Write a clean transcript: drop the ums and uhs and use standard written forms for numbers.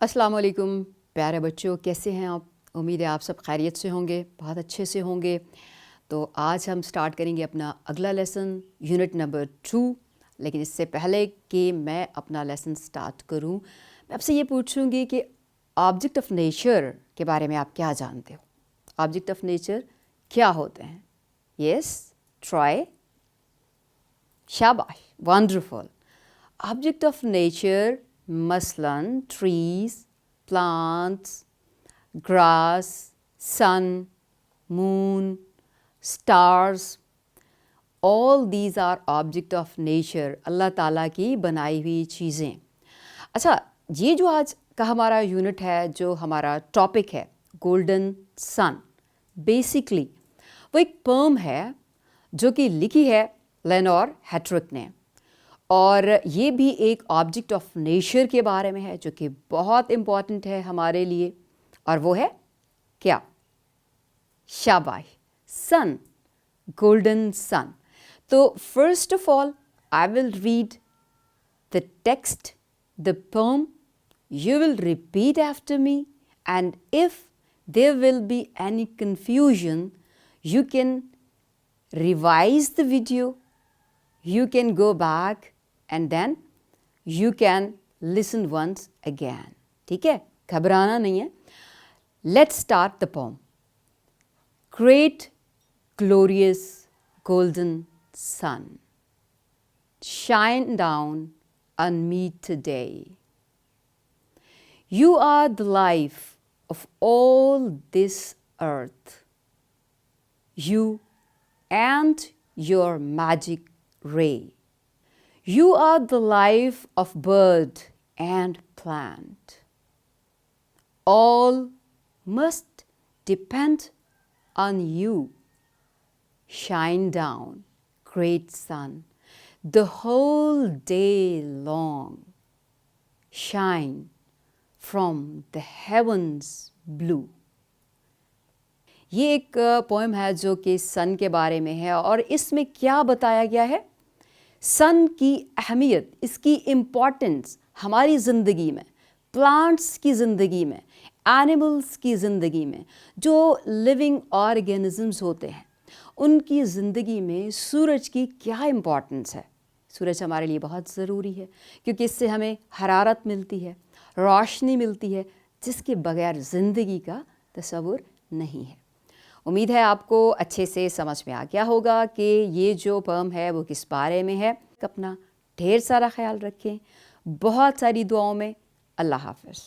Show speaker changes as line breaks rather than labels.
अस्सलाम वालेकुम प्यारे बच्चों, कैसे हैं आप? उम्मीद है आप सब खैरियत से होंगे, बहुत अच्छे से होंगे। तो आज हम स्टार्ट करेंगे अपना अगला लेसन यूनिट नंबर 2। लेकिन इससे पहले कि मैं अपना लेसन स्टार्ट करूं, मैं आपसे ये पूछूंगी कि ऑब्जेक्ट ऑफ नेचर के बारे में आप क्या जानते हो? ऑब्जेक्ट ऑफ नेचर क्या होते हैं? Yes, try. शाबाश, वंडरफुल। ऑब्जेक्ट ऑफ नेचर मसलन trees, plants, grass, sun, moon, stars, all these are object of nature, अल्लाह ताला की बनाई हुई चीज़ें। अच्छा, ये जो आज का हमारा यूनिट है, जो हमारा टॉपिक है गोल्डन सन, बेसिकली वो एक पोएम है जो कि लिखी है लेनोर हैट्रिक ने, और ये भी एक ऑब्जेक्ट ऑफ नेचर के बारे में है जो कि बहुत इम्पॉर्टेंट है हमारे लिए। और वो है क्या? शाबाश, सन, गोल्डन सन। तो first of all I will read the text, the poem, you will repeat after me, and if there will be any confusion, you can revise the video, you can go back and then you can listen once again. ठीक है, घबराना नहीं है। Let's start the poem. Great, glorious, golden sun, shine down on me today. You are the life of all this earth. You and your magic ray. You are the life of bird and plant. All must depend on you. Shine down, great sun, the whole day long. Shine from the heavens blue. ये एक poem है जो कि सन के बारे में है, और इसमें क्या बताया गया है? सन की अहमियत, इसकी इम्पॉर्टेंस हमारी ज़िंदगी में, प्लांट्स की ज़िंदगी में, एनिमल्स की ज़िंदगी में, जो लिविंग ऑर्गेनिजम्स होते हैं उनकी ज़िंदगी में सूरज की क्या इम्पॉर्टेंस है। सूरज हमारे लिए बहुत ज़रूरी है क्योंकि इससे हमें हरारत मिलती है, रोशनी मिलती है, जिसके बगैर ज़िंदगी का तस्वुर नहीं है। उम्मीद है आपको अच्छे से समझ में आ गया होगा कि ये जो पोएम है वो किस बारे में है। अपना ढेर सारा ख्याल रखें, बहुत सारी दुआओं में। अल्लाह हाफ़िज़।